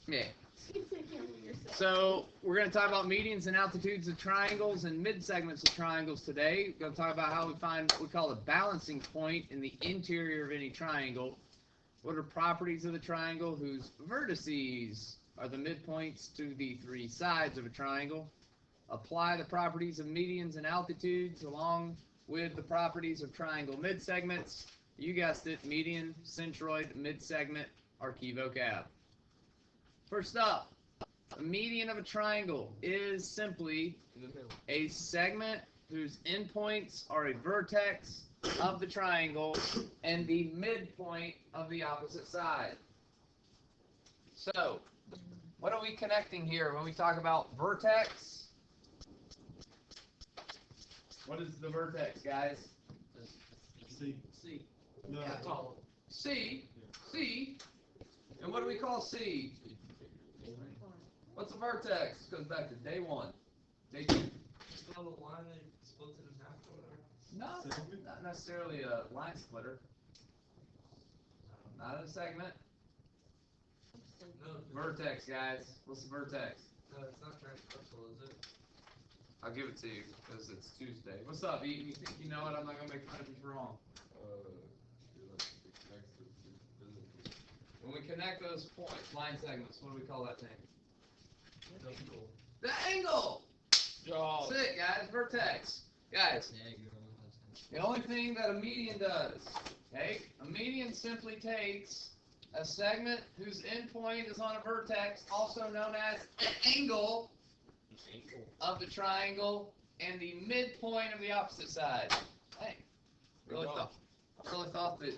Yeah. So we're going to talk about medians and altitudes of triangles and mid-segments of triangles today. We're going to talk about how we find what we call the balancing point in the interior of any triangle. What are properties of the triangle whose vertices are the midpoints to the three sides of a triangle? Apply the properties of medians and altitudes along with the properties of triangle mid-segments. You guessed it, median, centroid, mid-segment are key vocab. First up, a median of a triangle is simply a segment whose endpoints are a vertex of the triangle and the midpoint of the opposite side. So, what are we connecting here when we talk about vertex? What is the vertex, guys? C. No. Yeah. C. C. And what do we call C? What's a vertex? Goes back to day one. Day two. It's not a line that splits it in half or whatever. No, not necessarily a line splitter. Not a segment. No, Vertex, guys. What's the vertex? no, it's not transversal, is it? I'll give it to you because it's Tuesday. What's up, Eaton? You think you know it? I'm not going to make fun of you for wrong. When we connect those points, line segments, what do we call that thing? The angle! Oh. Sick, guys. Vertex. Guys, the only thing that a median does, okay? A median simply takes a segment whose endpoint is on a vertex, also known as an angle of the triangle, and the midpoint of the opposite side. Hey, really thought that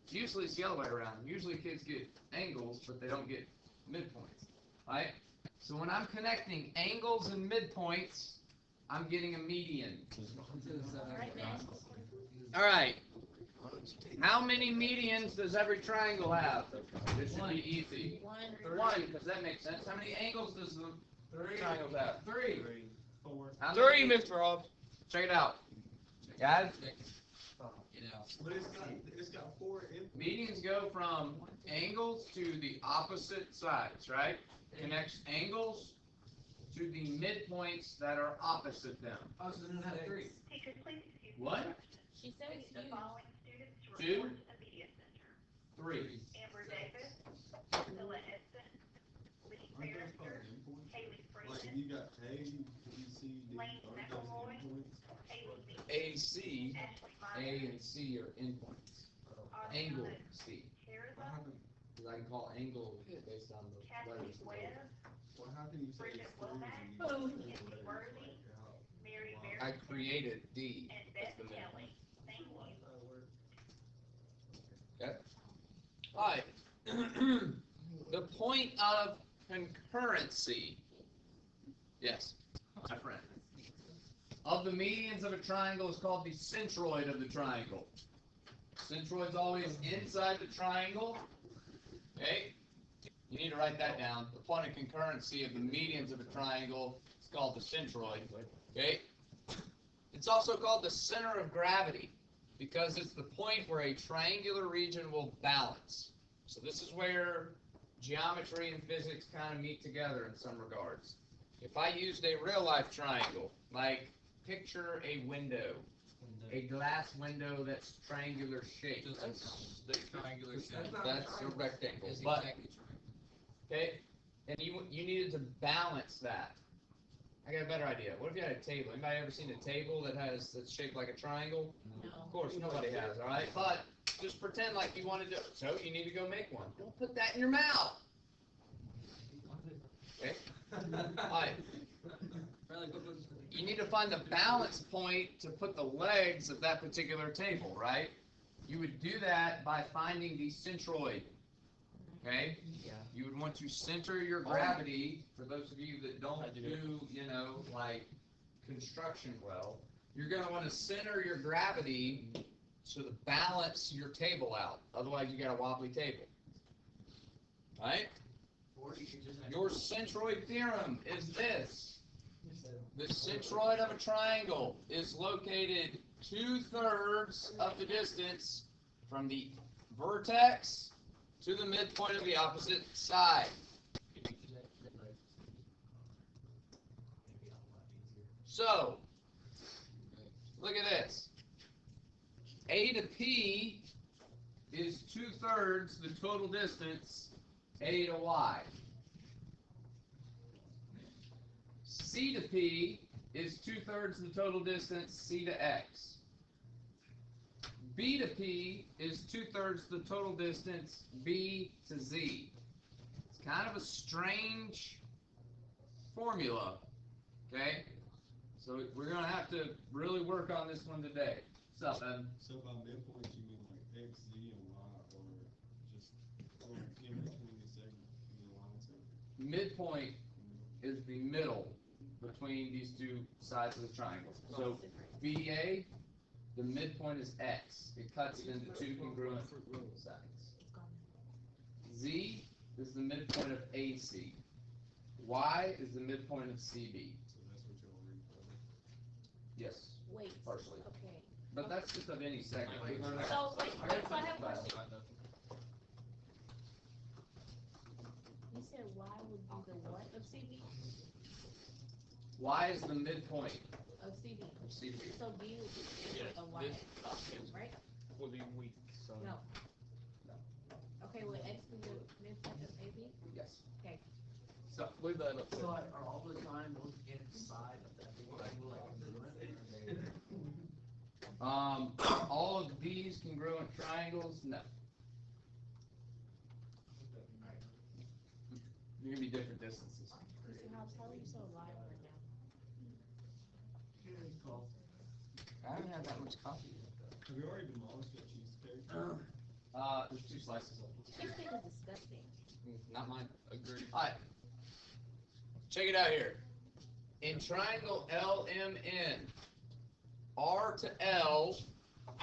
usually it's the other way around. Usually kids get angles, but they don't get midpoints, right? So when I'm connecting angles and midpoints, I'm getting a median. All right. How many medians does every triangle have? This should be easy. One, because that makes sense. How many angles does the triangles have? Three. 4. How many? 3, Mr. Rob. Check it out. Guys, But it's got 4 in. medians go from angles to the opposite sides, right? Connects angles to the midpoints that are opposite them. Oh, so then it had 3. Teachers, please excuse me. What? She said the following students to Two? report to the media center. Three. Amber Davis, Priscilla Edson, Lee Aren't those called Barrister, endpoints? Haley Like Freeman, you got A, B, C, D. Lane Aren't those McElroy. endpoints? Haley B. A, C, Ashley A Myers, and C are endpoints. Audrey Angle Hood, C. Teresa, What happened? Because I can call angle based on the Kathleen letters. Webb, What happened? You said Bridget it's 3 Womack, and you Kenzie said Worthy, Mary I Barrington, created D and as Beth the middle. Kelly. Thank you. Alright. The point of concurrency. Yes, my friend. Of the medians of a triangle is called the centroid of the triangle. Centroid's always inside the triangle. Okay? You need to write that down. The point of concurrency of the medians of a triangle is called the centroid. Okay? It's also called the center of gravity because it's the point where a triangular region will balance. So this is where geometry and physics kind of meet together in some regards. If I used a real life triangle, like picture a window, a glass window that's triangular shaped. That's the triangular shape. That's a rectangle. But, okay, and you needed to balance that. I got a better idea. What if you had a table? Anybody ever seen a table that's shaped like a triangle? No. Of course, nobody has, all right? But just pretend like you wanted to. So you need to go make one. Don't put that in your mouth. Okay. All right. You need to find the balance point to put the legs of that particular table, right? You would do that by finding the centroid. Okay? Yeah. You would want to center your gravity, for those of you that don't do, like construction well, you're going to want to center your gravity so to balance your table out. Otherwise, you got a wobbly table. Right? Your centroid theorem is this. The centroid of a triangle is located 2/3 of the distance from the vertex to the midpoint of the opposite side. So, look at this. A to P is 2/3 the total distance A to Y. C to P is 2/3 the total distance C to X. B to P is 2/3 the total distance B to Z. It's kind of a strange formula, okay? So we're gonna have to really work on this one today. What's up, Evan? So by midpoint, you mean like X, Z, and Y, or just in between the segment, the line segment? Midpoint is the middle between these two sides of the triangle. So BA, the midpoint is X. It cuts it into two congruent sides. Z is the midpoint of AC. Y is the midpoint of CB. So that's what y'all read for. Yes, Wait, partially. okay. But that's just of any segment. So, wait, so I have a question. You said Y would be the what of CB? Y is the midpoint Of CB. of CB. So B would be a Y, right? Will be weak, so. No. Okay, will X be the midpoint of AB? Yes. Okay. So, Leave that up So are all the triangles inside of that big triangle like all of these congruent triangles, no. They're gonna be different distances. Mr. Hobbs, how are you so alive right now? I haven't had that much coffee Have you already demolished that cheesecake? yet. There's 2 slices of it. Cheesecake is disgusting. Not mine. Agreed. Alright. Check it out here. In triangle LMN, R to L,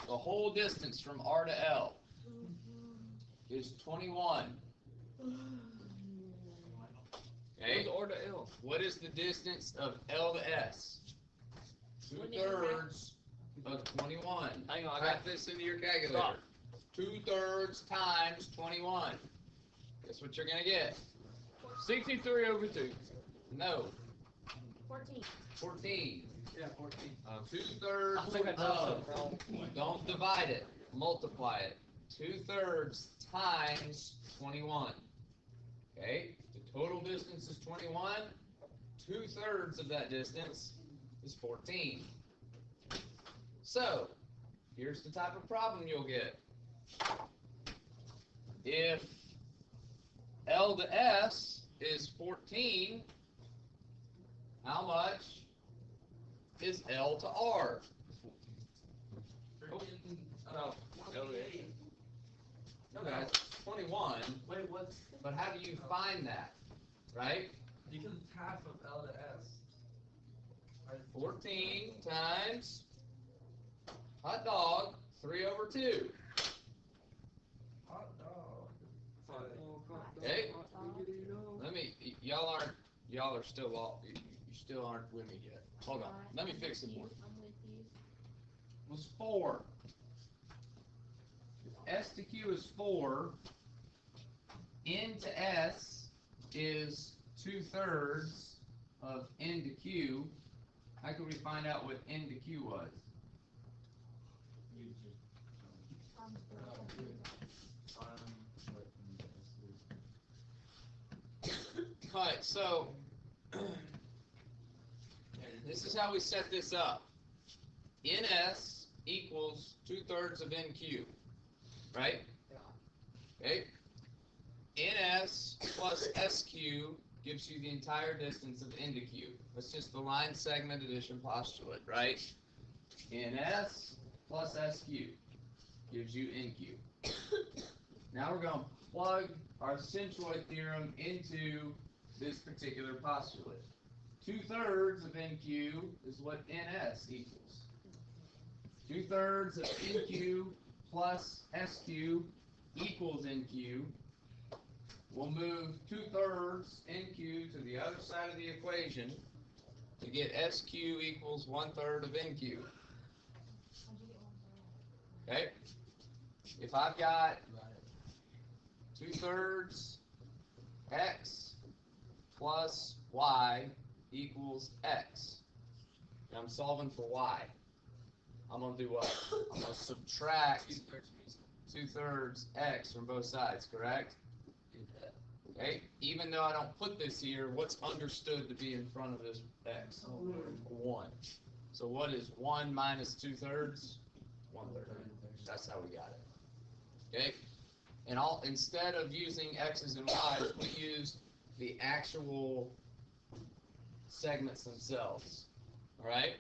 the whole distance from R to L is 21. Okay? Or to L. What is the distance of L to S? 2/3 of 21. Hang on, I Type got this into your calculator. Stop. 2/3 times 21. Guess what you're gonna get? 63 over 2. No, 14. 14. Yeah, 14. 2/3 I think I of, done wrong. don't divide it, multiply it. 2/3 times 21. Okay, the total distance is 21. 2/3 of that distance is 14. So, here's the type of problem you'll get. If L to S is 14, how much is L to R? Oh, okay. No, guys, 21, Wait, what's, but how do you find that, right? because it's half of L to S. Right? 14 times hot dog, 3/2. Hot dog. Okay, let me, y'all are still all, you still aren't with me yet. Hold on, let me fix it more. I'm with you. Was 4. If S to Q is 4, N to S is 2/3 of N to Q. How could we find out what N to Q was? You just, Alright, so this is how we set this up. NS equals 2/3 of NQ, right? Okay. NS plus SQ gives you the entire distance of N to Q. That's just the line segment addition postulate, right? NS plus SQ gives you NQ. Now we're going to plug our centroid theorem into this particular postulate. 2/3 of NQ is what NS equals. 2/3 of NQ plus SQ equals NQ. We'll move 2/3 NQ to the other side of the equation to get SQ equals 1/3 of NQ. Okay? If I've got 2/3 X plus Y equals X. and I'm solving for y, I'm gonna do what? I'm gonna subtract 2/3 x from both sides, correct? Okay, even though I don't put this here, what's understood to be in front of this x? 1. So what is 1 minus 2/3? 1/3. That's how we got it. Okay? And instead of using x's and y's, we used the actual segments themselves. Alright?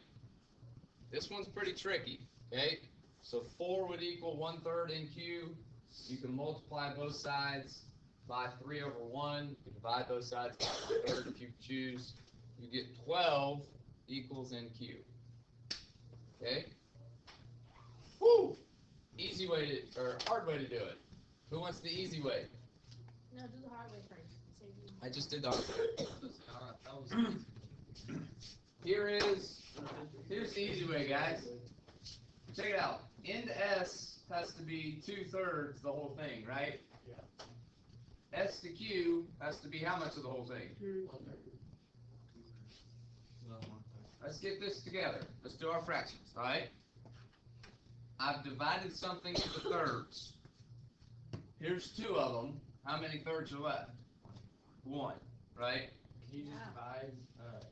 This one's pretty tricky. Okay? So 4 would equal 1/3 NQ. You can multiply both sides by 3/1. You can divide both sides by 1/3 if you choose. You get 12 equals NQ. Okay? Woo! Easy way to, or hard way to do it. Who wants the easy way? No, do the hard way first. Save you. I just did the hard way. That was Here's the easy way, guys. Check it out. N to S has to be 2/3 the whole thing, right? Yeah. S to Q has to be how much of the whole thing? Let's get this together. Let's do our fractions, alright? I've divided something into thirds. Here's 2 of them. How many thirds are left? 1, right? Can you just Yeah. divide,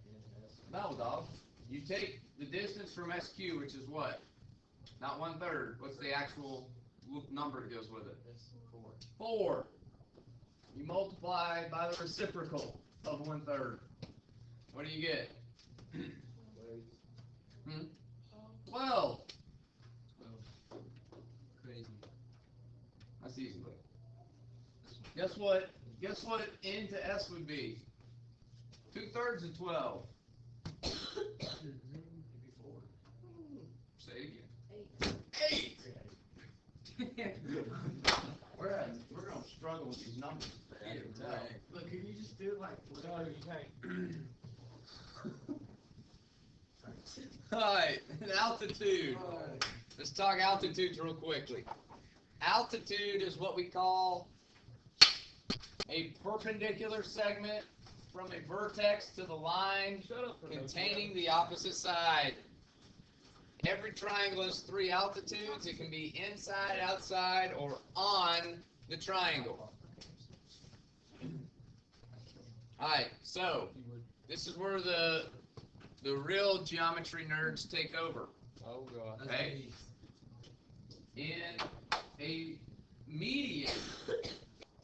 in S? No, dog. You take the distance from SQ, which is what? Not 1/3. What's the actual number that goes with it? It's 4. 4. You multiply by the reciprocal of 1/3. What do you get? 12. crazy. That's the easy way. Guess what? Guess what N to S would be? 2/3 of 12. It'd be 4. Say it again. 8. We're gonna struggle with these numbers. I can tell. Look, can you just do like, whatever you think? Alright, altitude. Let's talk altitudes real quickly. Altitude is what we call a perpendicular segment from a vertex to the line containing the opposite side. Every triangle has 3 altitudes. It can be inside, outside, or on the triangle. Alright, so this is where the real geometry nerds take over. Oh god. Okay. In a median,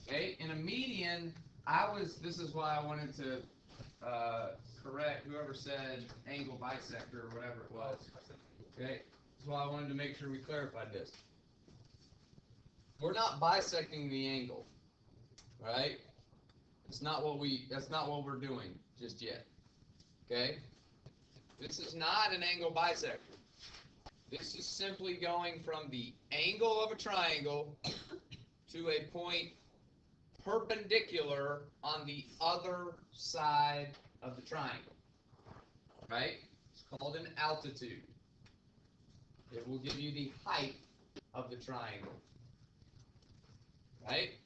okay, in a median, this is why I wanted to correct whoever said angle bisector or whatever it was. Okay, that's why I wanted to make sure we clarified this. We're not bisecting the angle, right? That's not what we're doing just yet. Okay? This is not an angle bisector. This is simply going from the angle of a triangle to a point perpendicular on the other side of the triangle. Right? It's called an altitude. It will give you the height of the triangle. Right?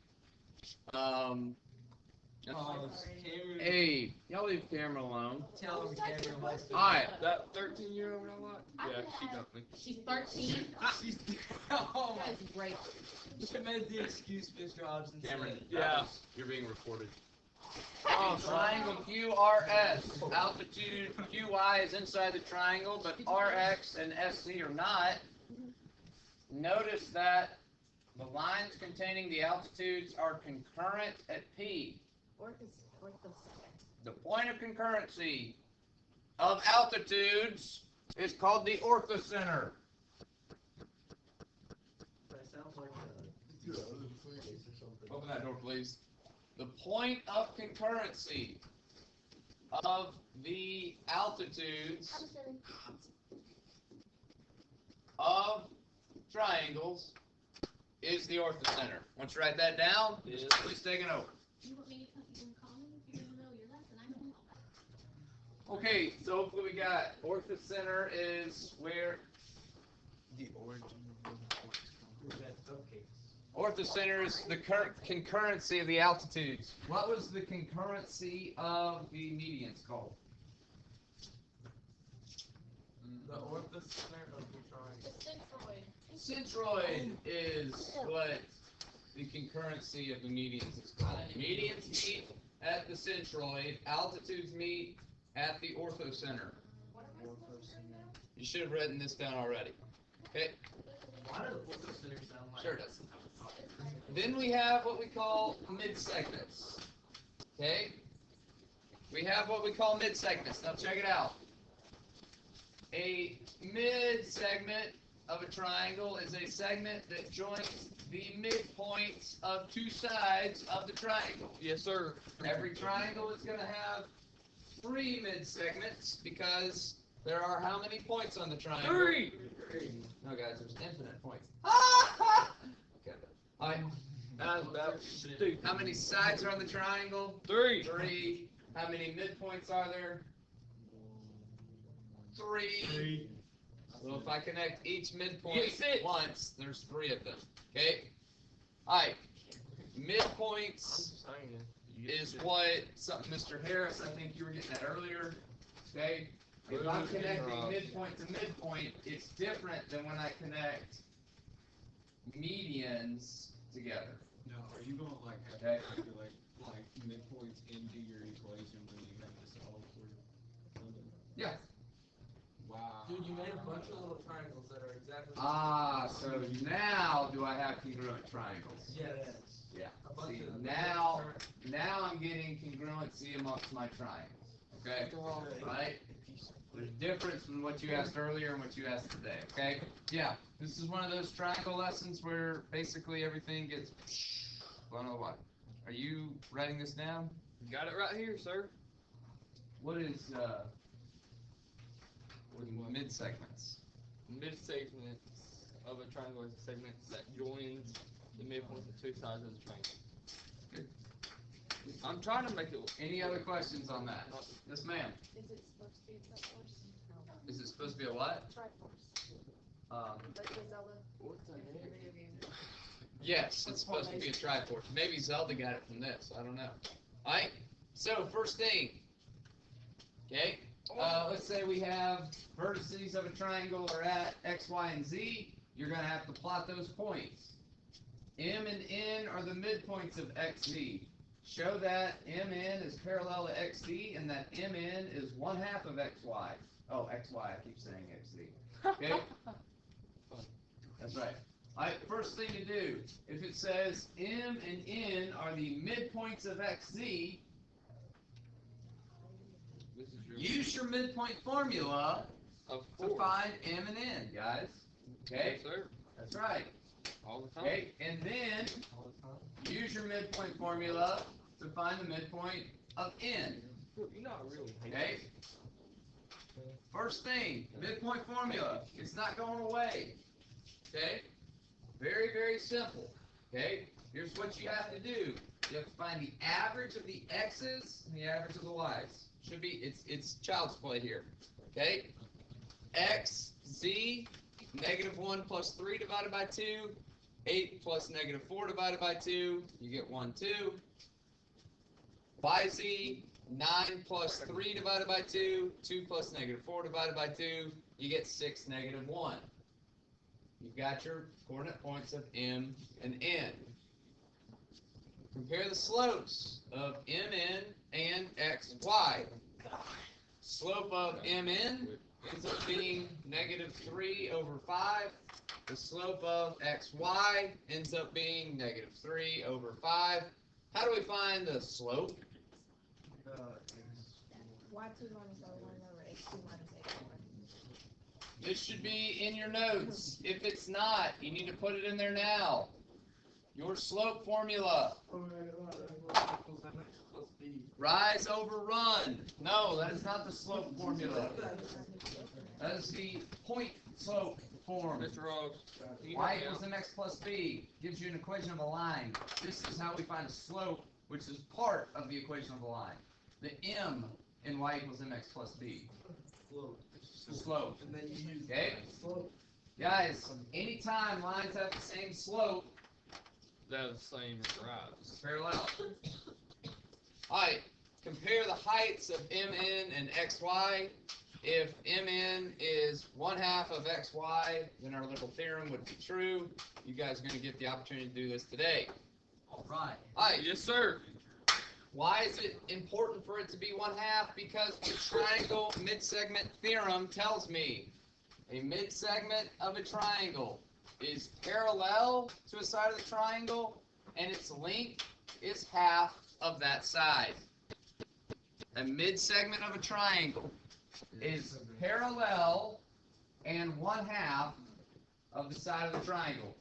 Hey, y'all leave camera alone. Tell him Cameron wants to. Alright. That 13-year-old I like? I Yeah, could she have- got me. She's 13. Oh That is great. You should make the excuse, Mr. Hodgson. Cameron, Yeah. you're being recorded. Triangle QRS. Altitude QY is inside the triangle, but RX and SC are not. Notice that the lines containing the altitudes are concurrent at P. The point of concurrency of altitudes is called the orthocenter. That sounds like Open that door, please. The point of concurrency of the altitudes of triangles is the orthocenter. Once you write that down, Yeah. please take it over. You want me to call him if you don't know your lesson? I know all that. Okay, so hopefully we got orthocenter is where The origin of the points. okay. orthocenter is the concurrency of the altitudes. What was the concurrency of the medians called? The ortho center of the triangle. The centroid. Centroid is what the concurrency of the medians is called. Medians meet at the centroid, altitudes meet at the orthocenter. You should have written this down already. Okay, Why does ortho center sound like? sure it does. Then we have what we call mid-segments. Okay? We have what we call mid-segments. Now check it out. A mid-segment of a triangle is a segment that joins the midpoints of two sides of the triangle. Yes, sir. Every triangle is going to have 3 mid-segments because there are how many points on the triangle? 3. No, guys, there's infinite points. Okay. All right. That's about stupid. How many sides are on the triangle? 3. 3. How many midpoints are there? 3. So if I connect each midpoint Get 6. once, there's 3 of them. Okay? Alright. Midpoints is what something Mr. Harris, I think you were getting at earlier. Okay? If I'm connecting midpoint to midpoint, it's different than when I connect medians together. Now, are you gonna like have Okay. to calculate like midpoints into your equation when you have to solve for something? Yeah. Wow. Dude, you made a bunch of little triangles that are exactly. So now do I have congruent triangles? Yeah. Yeah. A bunch See, of now I'm getting congruency amongst my triangles. Okay? Right? There's a difference in what you asked earlier and what you asked today. Okay? Yeah. This is one of those triangle lessons where basically everything gets blown away. Are you writing this down? Got it right here, sir. What is mid segments? Mid segments of a triangle is a segment that joins the midpoints of 2 sides of the triangle. Good. I'm trying to make it. Any other questions on that? Yes, ma'am. Is it supposed to be a triforce? Is it supposed to be a what? Triforce. Like the Zelda. What's the name? Yes, it's supposed to be a triforce. Maybe Zelda got it from this. I don't know. Alright, so first thing. Okay, let's say we have vertices of a triangle are at X, Y, and Z. You're going to have to plot those points. M and N are the midpoints of XZ. Show that MN is parallel to XZ and that MN is 1/2 of XY. Oh, XY, I keep saying XZ. Okay? That's right. Alright, first thing to do, if it says M and N are the midpoints of XZ, This is your. use your midpoint formula Of to course. find M and N, guys. Okay? Yes, sir. That's right. All the time. Okay? And then all the time. use your midpoint formula to find the midpoint of N. You're not really. Okay? First thing, midpoint formula. It's not going away. Okay? Very, very simple. Okay? Here's what you have to do. You have to find the average of the x's and the average of the y's. Should be, it's child's play here. Okay? X, Z, -1 plus 3 divided by 2, 8 plus -4 divided by 2, you get 1, 2. YZ, 9 plus 3 divided by 2, 2 plus -4 divided by 2, you get 6, -1. You've got your coordinate points of M and N. Compare the slopes of MN and XY. Slope of MN ends up being -3/5. The slope of XY ends up being -3/5. How do we find the slope? Y2 minus R1 over X2 minus X1. This should be in your notes. If it's not, you need to put it in there now. Your slope formula. Rise over run. No, that is not the slope formula. That is the point slope form. Mr. Rogers. can you Y help me equals out? mx plus b gives you an equation of a line. This is how we find a slope, which is part of the equation of a line. The m in y equals mx plus b. The slope. And then you use. Okay? Guys, anytime lines have the same slope, They're the same as rise. it's parallel. Alright, compare the heights of MN and XY. if MN is 1/2 of XY, then our little theorem would be true. You guys are gonna get the opportunity to do this today. Alright. Alright, Yes, sir. why is it important for it to be 1/2? Because the triangle mid-segment theorem tells me a mid-segment of a triangle is parallel to a side of the triangle, and its length is half of that side. A mid-segment of a triangle is parallel and 1/2 of the side of the triangle.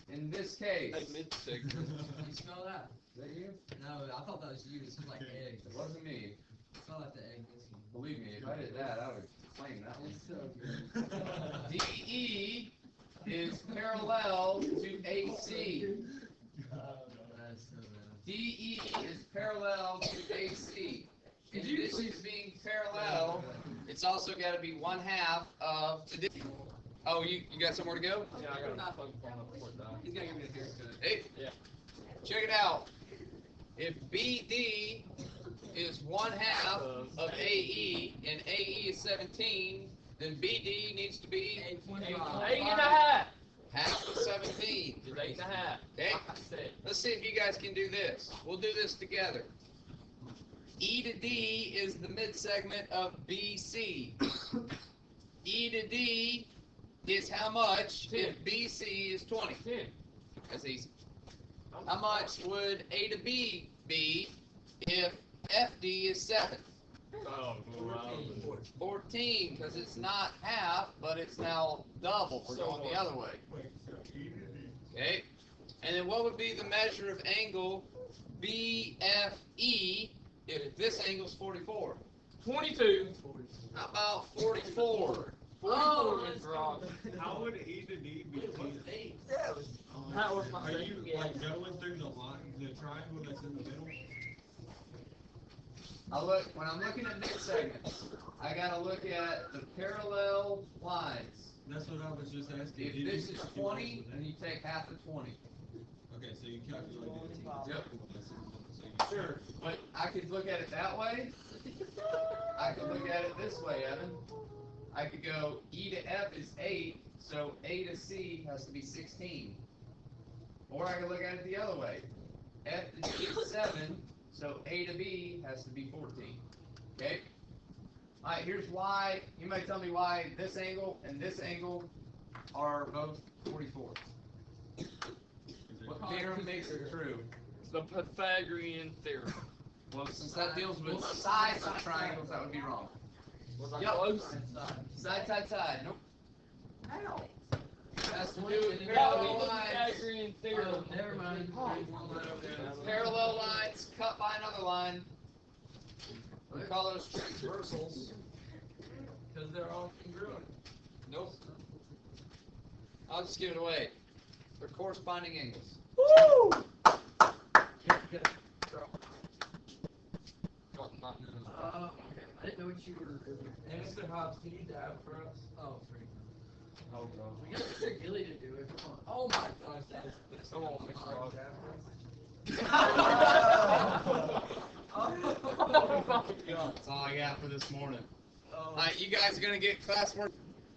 In this case, Hey, mid-segment. You smell that? is that you? No, I thought that was you. It smelled like eggs. It wasn't me. It smelled like the egg whiskey. Believe me, if I did that, I would claim that one. It's so good. DE is parallel to AC. That's so bad. DE is parallel to AC. In addition to being parallel, it's also got to be 1/2 of the. Oh, you got somewhere to go? Yeah, I got a phone call before that. He's gotta give me a haircut. Hey, Yeah. check it out. If BD is 1/2 of AE and AE is 17, then BD needs to be 8.5. half of 17. It's 8.5. Okay? I said. Let's see if you guys can do this. We'll do this together. E to D is the mid-segment of BC. E to D is how much if BC is 20? 10. That's easy. How much would A to B be if FD is 7? Oh, 14, because it's not half, but it's now double. We're going the other way. Okay? And then what would be the measure of angle BFE if this angle's 44? 22. How about 44? Oh, it's wrong. How would E to D be? That was my Are you second like guess. going through the line, the triangle that's in the middle? When I'm looking at mid segments, I gotta look at the parallel lines. That's what I was just asking. If Did you this is calculate 20, that? then you take half of 20. Okay, so you calculated it. Yep. So you- Sure, but I could look at it that way. I could look at it this way, Evan. I could go E to F is 8, so A to C has to be 16. Or I could look at it the other way. F to G is 7, so A to B has to be 14. Okay? Alright, here's why. You might tell me why this angle and this angle are both 44. What theorem makes it true? The Pythagorean theorem. Well, since that deals with sides of triangles, that would be wrong. Was I Yep. close? Side, side, side. Nope. Ow. Has to do with Yeah, parallel the lines. Pythagorean theorem. Oh, never mind. Parallel lines cut by another line. We call those transversals. Because they're all congruent. Nope. I'll just give it away. They're corresponding angles. I didn't know what you were doing. Hey, Mr. Hobbs, can you dab for us? Oh, freak. Oh, We got Mr. Gilly to do it. Come on. Oh my gosh. Come on, Mr. Hobbs. That's all I got for this morning. Alright, you guys are gonna get classwork